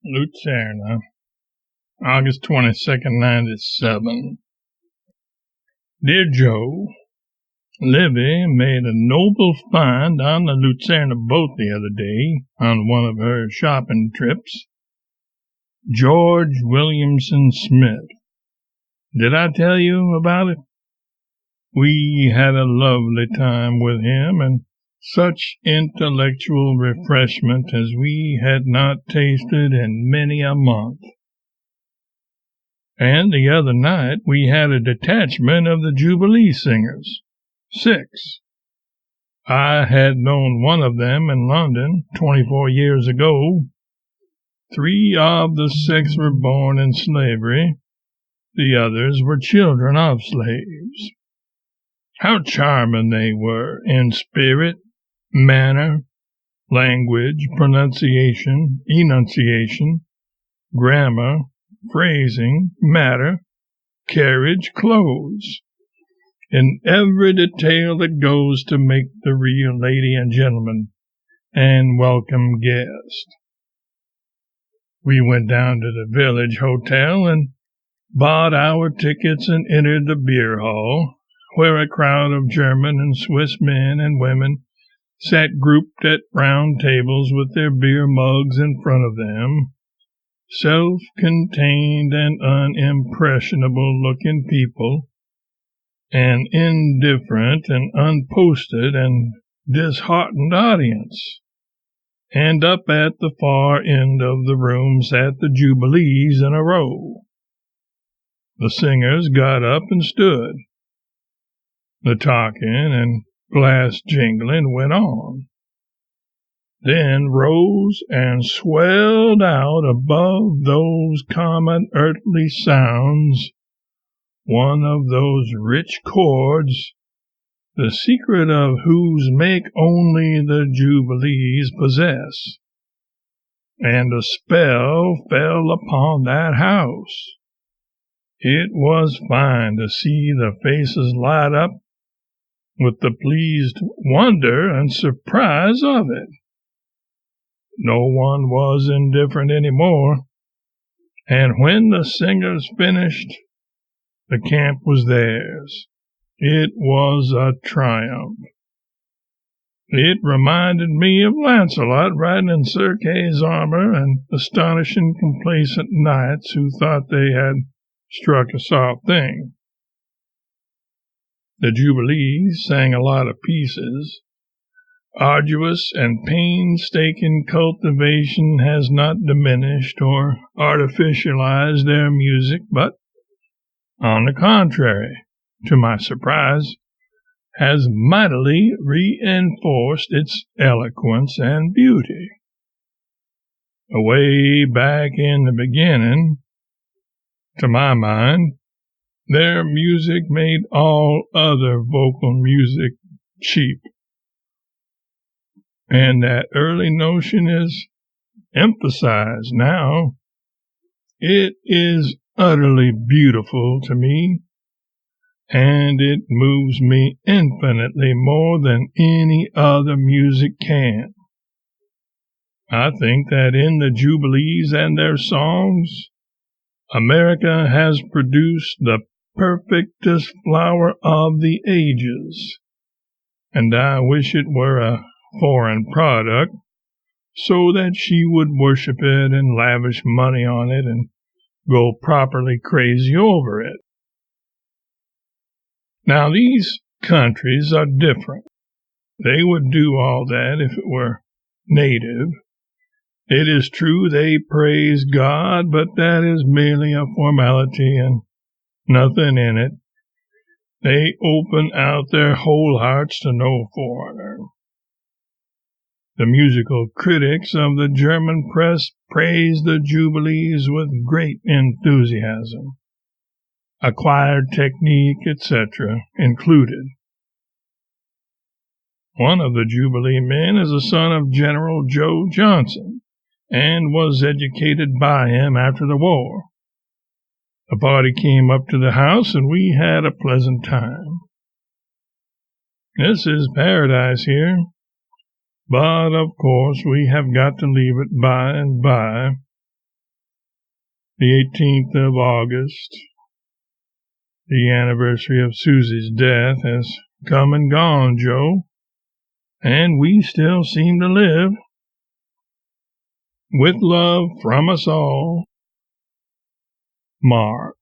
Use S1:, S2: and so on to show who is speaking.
S1: Lucerna, August 22nd, 97. Dear Joe, Livy made a noble find on the Lucerna boat the other day on one of her shopping trips. George Williamson Smith. Did I tell you about it? We had a lovely time with him, and such intellectual refreshment as we had not tasted in many a month. And the other night we had a detachment of the Jubilee singers, 6. I had known one of them in London 24 years ago. 3 of the 6 were born in slavery. The others were children of slaves. How charming they were in spirit, manner, language, pronunciation, enunciation, grammar, phrasing, matter, carriage, clothes, in every detail that goes to make the real lady and gentleman and welcome guest. We went down to the village hotel and bought our tickets and entered the beer hall, where a crowd of German and Swiss men and women sat grouped at round tables with their beer mugs in front of them, self-contained and unimpressionable-looking people, an indifferent and unposted and disheartened audience. And up at the far end of the room sat the Jubilees in a row. The singers got up and stood. The talking and glass jingling went on, then rose and swelled out above those common earthly sounds one of those rich chords, the secret of whose make only the Jubilees possess. And a spell fell upon that house. It was fine to see the faces light up with the pleased wonder and surprise of it. No one was indifferent any more, and when the singers finished, the camp was theirs. It was a triumph. It reminded me of Lancelot riding in Sir Kay's armor and astonishing complacent knights who thought they had struck a soft thing. The Jubilees sang a lot of pieces. Arduous and painstaking cultivation has not diminished or artificialized their music, but, on the contrary, to my surprise, has mightily reinforced its eloquence and beauty. Away back in the beginning, to my mind, their music made all other vocal music cheap. And that early notion is emphasized now. It is utterly beautiful to me, and it moves me infinitely more than any other music can. I think that in the Jubilees and their songs, America has produced the perfectest flower of the ages, and I wish it were a foreign product, so that she would worship it and lavish money on it and go properly crazy over it. Now, these countries are different. They would do all that if it were native. It is true they praise God, but that is merely a formality and nothing in it. They open out their whole hearts to no foreigner. The musical critics of the German press praise the Jubilees with great enthusiasm, acquired technique, etc., included. One of the Jubilee men is a son of General Joe Johnson, and was educated by him after the war. The party came up to the house, and we had a pleasant time. This is paradise here, but of course we have got to leave it by and by. The 18th of August, the anniversary of Susie's death, has come and gone, Joe, and we still seem to live. With love from us all, Mark.